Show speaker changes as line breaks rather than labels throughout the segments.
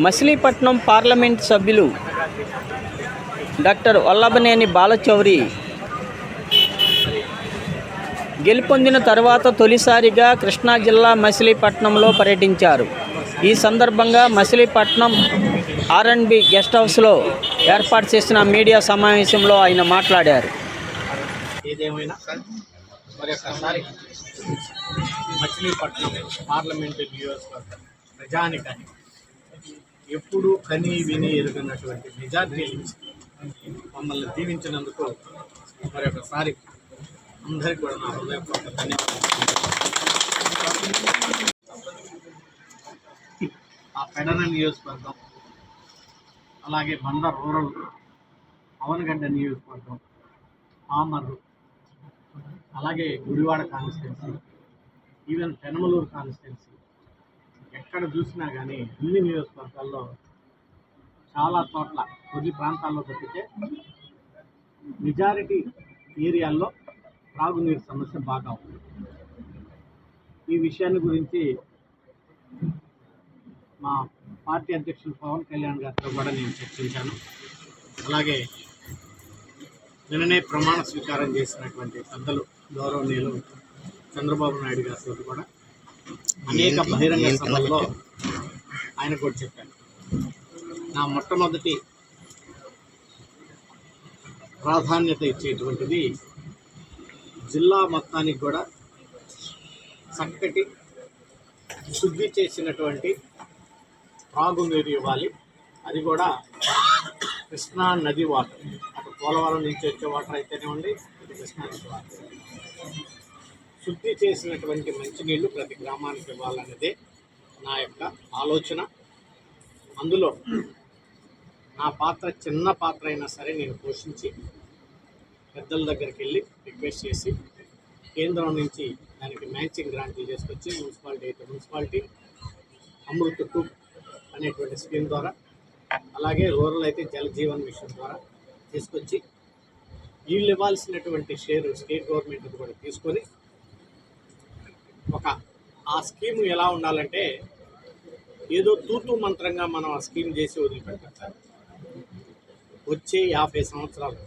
Machilipatnam parliament సభ్యులు doctor Vallabhaneni Balashowry గెలుపొందిన తర్వాత తొలిసారిగా కృష్ణా జిల్లా మచిలీపట్నంలో పర్యటించారు. ఈ సందర్భంగా మచిలీపట్నం ఆర్&బి గెస్ట్ హౌస్లో ఏర్పాటు చేసిన మీడియా సమావేశంలో ఆయన మాట్లాడారు.
ఏదేమైనా మరొకసారి మచిలీపట్నం పార్లమెంటు నియోజకవర్గం ప్రజానికానికి ఎప్పుడూ కని విని ఎరుగనటువంటి మెజార్టీ మమ్మల్ని దీవించినందుకు మరొకసారి అందరికీ కూడా నా హృదయపూర్వక ధన్యవాదాలు. ఆ పెడన నియోజకవర్గం, అలాగే బందర్ రూరల్, అవనగడ్డ నియోజకవర్గం, పామర్రు, అలాగే Gudivada constituency, even Penamaluru constituency, ఎక్కడ చూసినా కానీ అన్ని నియోజకవర్గాల్లో చాలా చోట్ల కొద్ది ప్రాంతాల్లో తప్పితే మెజారిటీ ఏరియాల్లో త్రాగునీరు సమస్య బాగా ఉంది. ఈ విషయాన్ని గురించి మా పార్టీ అధ్యక్షులు పవన్ కళ్యాణ్ గారితో కూడా నేను చర్చించాను. అలాగే నిన్ననే ప్రమాణ స్వీకారం చేసినటువంటి పెద్దలు గౌరవనీయులు చంద్రబాబు నాయుడు గారితో కూడా అనేక బహిరంగ సభల్లో ఆయన కూడా చెప్పాను. నా మొట్టమొదటి ప్రాధాన్యత ఇచ్చేటువంటిది జిల్లా మొత్తానికి కూడా చక్కటి శుద్ధి చేసినటువంటి త్రాగునీరు ఇవ్వాలి. అది కూడా కృష్ణా నది వాటర్, అటు పోలవరం నుంచి వచ్చే వాటర్ అయితేనే ఉండి, ఇటు కృష్ణా నది వాటర్ శుద్ధి చేసినటువంటి మంచినీళ్లు ప్రతి గ్రామానికి ఇవ్వాలనేదే నా యొక్క ఆలోచన. అందులో నా పాత్ర చిన్న పాత్ర అయినా సరే నేను పోషించి పెద్దల దగ్గరికి వెళ్ళి రిక్వెస్ట్ చేసి కేంద్రం నుంచి దానికి మ్యాచింగ్ గ్రాంట్లు చేసుకొచ్చి మున్సిపాలిటీ అయితే మున్సిపాలిటీ అమృత్ 2 అనేటువంటి స్కీమ్ ద్వారా, అలాగే రూరల్ అయితే జల్ జీవన్ మిషన్ ద్వారా తీసుకొచ్చి వీళ్ళు ఇవ్వాల్సినటువంటి షేరు స్టేట్ గవర్నమెంట్ కూడా తీసుకొని ఆ స్కీమ్ ఎలా ఉండాలంటే ఏదో తూతూ మంత్రంగా మనం ఆ స్కీమ్ చేసి వదిలిపెట్టాలి. వచ్చే 50 సంవత్సరాలు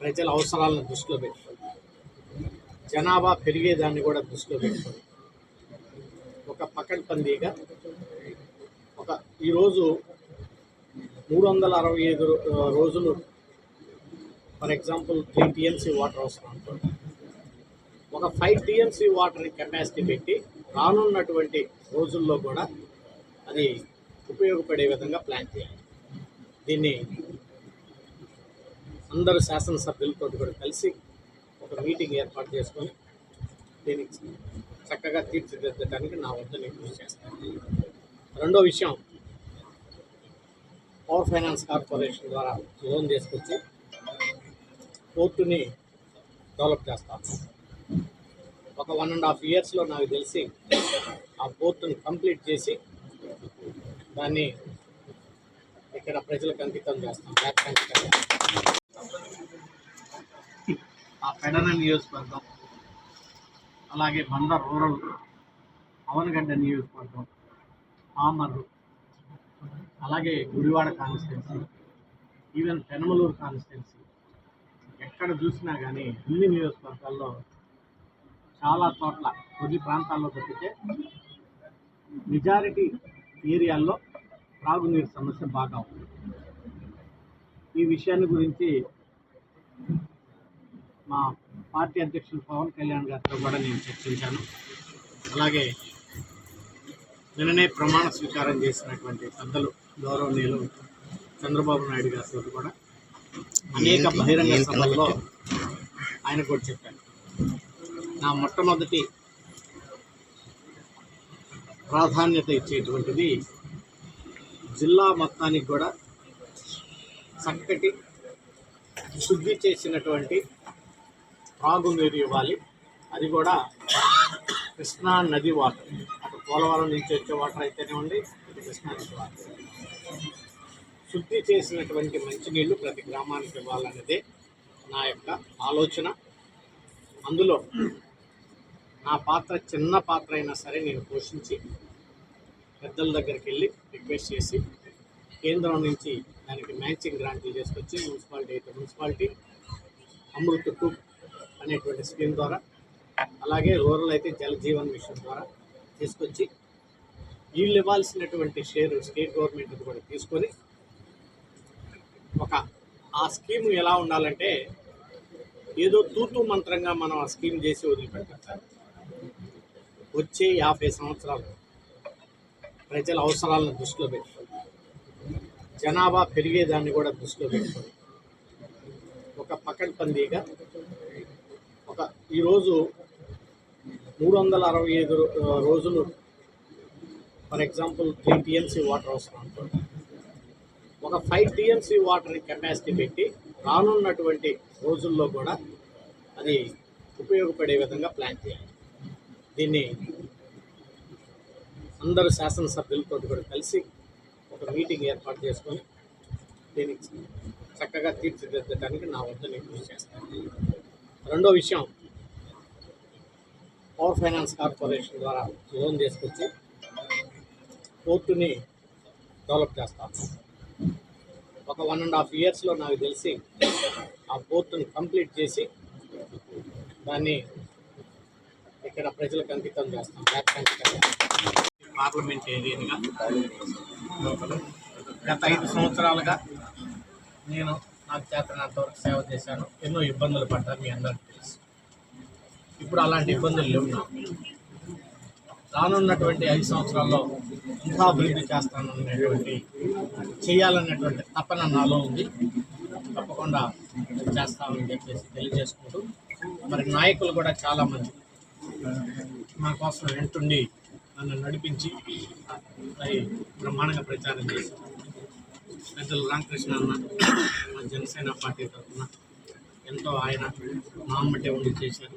ప్రజల అవసరాలను దృష్టిలో పెట్టుకొని, జనాభా పెరిగేదాన్ని కూడా దృష్టిలో పెట్టుకొని ఒక పకడ్బందీగా ఈరోజు 365 రోజులు ఫర్ ఎగ్జాంపుల్ 3 TMC వాటర్ అవసరం అనుకోండి, ఒక 5 TMC వాటర్ కెపాసిటీ పెట్టి రానున్నటువంటి రోజుల్లో కూడా అది ఉపయోగపడే విధంగా ప్లాన్ చేయాలి. దీన్ని అందరు శాసనసభ్యులతో కూడా కలిసి ఒక మీటింగ్ ఏర్పాటు చేసుకొని దీనికి చక్కగా తీర్చిదిద్దడానికి నా వద్ద నేను కృషి చేస్తాను. రెండో విషయం, పవర్ ఫైనాన్స్ కార్పొరేషన్ ద్వారా లోన్ తీసుకొచ్చి పోర్టుని డెవలప్ చేస్తాను. ఒక 1.5 ఇయర్స్లో నాకు తెలిసి ఆ పోర్టుని కంప్లీట్ చేసి దాన్ని ఇక్కడ ప్రజలకు అంకితం చేస్తాం. ఆ పెడన నియోజకవర్గం, అలాగే బందర్ రూరల్, అవనగడ్డ నియోజకవర్గం, పామర్రు, అలాగే Gudivada constituency, even Penamaluru constituency, ఎక్కడ చూసినా కానీ అన్ని నియోజకవర్గాల్లో చాలా చోట్ల కొద్ది ప్రాంతాల్లో తప్పితే మెజారిటీ ఏరియాల్లో త్రాగునీరు సమస్య బాగా ఉంది. ఈ విషయాన్ని గురించి మా పార్టీ అధ్యక్షులు పవన్ కళ్యాణ్ గారితో కూడా నేను చర్చించాను. అలాగే నిన్ననే ప్రమాణ స్వీకారం చేసినటువంటి పెద్దలు గౌరవనీయులు చంద్రబాబు నాయుడు గారితో కూడా అనేక బహిరంగ సభల్లో ఆయన కూడా చెప్పాను. నా మొట్టమొదటి ప్రాధాన్యత ఇచ్చేటువంటిది జిల్లా మొత్తానికి కూడా చక్కటి శుద్ధి చేసినటువంటి త్రాగునీరు ఇవ్వాలి. అది కూడా కృష్ణా నది వాటర్, అటు పోలవరం నుంచి వచ్చే వాటర్ అయితేనే ఉండి, ఇటు కృష్ణా నది వాటర్ శుద్ధి చేసినటువంటి మంచినీళ్లు ప్రతి గ్రామానికి ఇవ్వాలనేదే నా యొక్క ఆలోచన. అందులో నా పాత్ర చిన్న పాత్ర అయినా సరే నేను పోషించి పెద్దల దగ్గరికి వెళ్ళి రిక్వెస్ట్ చేసి కేంద్రం నుంచి దానికి మ్యాచింగ్ గ్రాంట్లు చేసుకొచ్చి మున్సిపాలిటీ అమృత్ 2 అనేటువంటి స్కీమ్ ద్వారా, అలాగే రూరల్ అయితే జల్ జీవన్ మిషన్ ద్వారా తీసుకొచ్చి వీళ్ళు ఇవ్వాల్సినటువంటి షేరు స్టేట్ గవర్నమెంట్ కూడా తీసుకొని ఆ స్కీమ్ ఎలా ఉండాలంటే ఏదో తూతూ మంత్రంగా మనం ఆ స్కీమ్ చేసి వదిలిపెట్టాలి. వచ్చే 50 సంవత్సరాలు ప్రజల అవసరాలను దృష్టిలో పెట్టుకొని, జనాభా పెరిగేదాన్ని కూడా దృష్టిలో పెట్టుకొని ఒక పకడ్బందీగా ఈరోజు 365 రోజులు ఫర్ ఎగ్జాంపుల్ 3 టీఎంసీ వాటర్ అవసరం అనుకోండి, ఒక 5 టీఎంసీ వాటర్ కెపాసిటీ పెట్టి రానున్నటువంటి రోజుల్లో కూడా అది ఉపయోగపడే విధంగా ప్లాన్ చేయాలి. దీన్ని అందరు శాసనసభ్యులతో కూడా కలిసి ఒక మీటింగ్ ఏర్పాటు చేసుకొని దీనికి చక్కగా తీర్చిదిద్దడానికి నా వద్ద నేను కృషి చేస్తాను. రెండో విషయం, పవర్ ఫైనాన్స్ కార్పొరేషన్ ద్వారా లోన్ తీసుకొచ్చి పోర్టుని డెవలప్ చేస్తాం. ఒక 1.5 ఇయర్స్లో నాకు తెలిసి ఆ పోర్టుని కంప్లీట్ చేసి దాన్ని ఇక్కడ ప్రజలకు అంకితం చేస్తాం. పార్లమెంట్ ఏరియాగా గత 5 సంవత్సరాలుగా నేను నాకు చేతనంతవరకు సేవ చేశాను. ఎన్నో ఇబ్బందులు పడ్డాను, మీ అందరికీ తెలుసు. ఇప్పుడు అలాంటి ఇబ్బందులు లేవు. రానున్నటువంటి 5 సంవత్సరాల్లో ఇంకా అభివృద్ధి చేయాలనేటువంటి తపన నాలో ఉంది. తప్పకుండా చేస్తామని చెప్పేసి తెలియజేసుకుంటూ, మరి నాయకులు కూడా చాలామంది మా కోసం వెంటుండి నన్ను నడిపించి మరి బ్రహ్మాండంగా ప్రచారం చేశారు. పెద్దలు రామకృష్ణ అన్న మా జనసేన పార్టీ తరఫున ఎంతో ఆయన నామటే ఉండి చేశారు.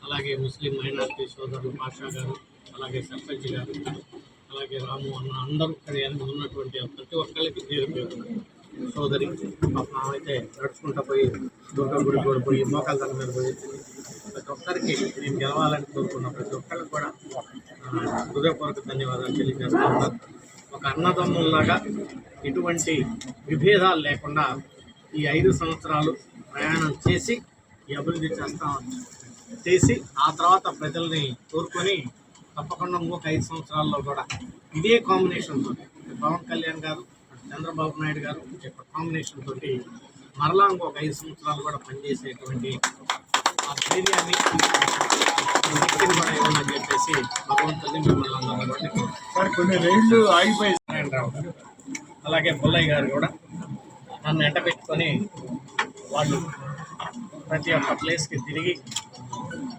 అలాగే ముస్లిం మైనారిటీ సోదరులు పాషా గారు, అలాగే సర్పంచ్ గారు, అలాగే రాము అన్న, అందరూ ఇక్కడ ఉన్నటువంటి ప్రతి ఒక్కరికి పేరు సోదరి పాపం అయితే నడుచుకుంటూ పోయి దుర్గా గుడి కూడా పోయి మోకాల తన మీద పోయి ప్రతి ఒక్కరికి నేను గెలవాలని కోరుకున్న ప్రతి ఒక్కరికి కూడా హృదయపూర్వక ధన్యవాదాలు తెలియజేస్తూ ఉన్నారు. ఒక అన్నదమ్ముల్లాగా ఎటువంటి విభేదాలు లేకుండా ఈ 5 సంవత్సరాలు ప్రయాణం చేసి ఈ అభివృద్ధి చేసి ఆ తర్వాత ప్రజల్ని కోరుకొని తప్పకుండా ఇంకొక 5 సంవత్సరాల్లో కూడా ఇదే కాంబినేషన్తో పవన్ కళ్యాణ్ గారు, చంద్రబాబు నాయుడు గారు కాంబినేషన్ తోటి మరలా ఇంకొక 5 సంవత్సరాలు కూడా పనిచేసేటువంటి ఆ ధైర్యాన్ని వ్యక్తిని కూడా ఇవ్వాలని చెప్పేసి భగవంతుని మిమ్మల్ని అందరూ సార్ కొన్ని రైళ్లు ఆగిపోయి అలాగే పుల్లయ్య గారు కూడా నన్ను ఎంటబెట్టుకొని వాళ్ళు ప్రతి ఒక్క ప్లేస్కి తిరిగి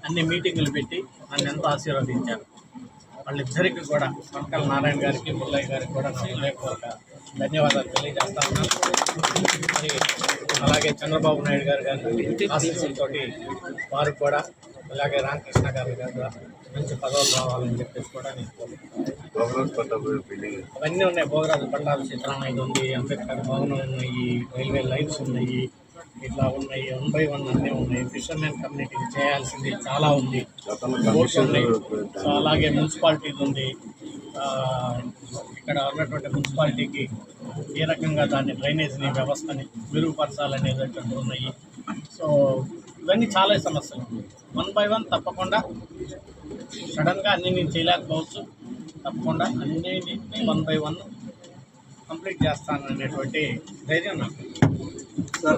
అన్ని మీటింగులు పెట్టి నన్ను ఎంతో ఆశీర్వదించారు. వాళ్ళిద్దరికీ కూడా వంకల నారాయణ గారికి, పుల్లయ్య గారికి కూడా నా హృదయపూర్వక ధన్యవాదాలు తెలియజేస్తా ఉన్నాను. మరి అలాగే చంద్రబాబు నాయుడు గారి ఆశీస్సులతో వారికి కూడా, అలాగే రామకృష్ణ గారి కూడా మంచి పదవులు రావాలని చెప్పేసి కూడా నేను అవన్నీ ఉన్నాయి. భోగరాజు బండారు చిత్రాన్ని ఇది ఉంది, అంబేద్కర్ భవనం ఉన్నాయి, రైల్వే లైన్స్ ఉన్నాయి, ఇట్లా ఉన్నాయి, 1 by 1 అన్నీ ఉన్నాయి. ఫిషర్మెన్ కమ్యూనిటీకి చేయాల్సింది చాలా ఉంది, బోట్స్ ఉన్నాయి. సో అలాగే మున్సిపాలిటీది ఉంది. ఇక్కడ ఉన్నటువంటి మున్సిపాలిటీకి ఏ రకంగా దాన్ని డ్రైనేజీని వ్యవస్థని మెరుగుపరచాలనేటటువంటి ఉన్నాయి. సో ఇవన్నీ చాలా సమస్యలు 1 by 1 తప్పకుండా సడన్గా అన్నీ నేను చేయలేకపోవచ్చు. తప్పకుండా అన్నింటినీ 1 by 1 కంప్లీట్ చేస్తాను అనేటువంటి ధైర్యం నాకు. సార్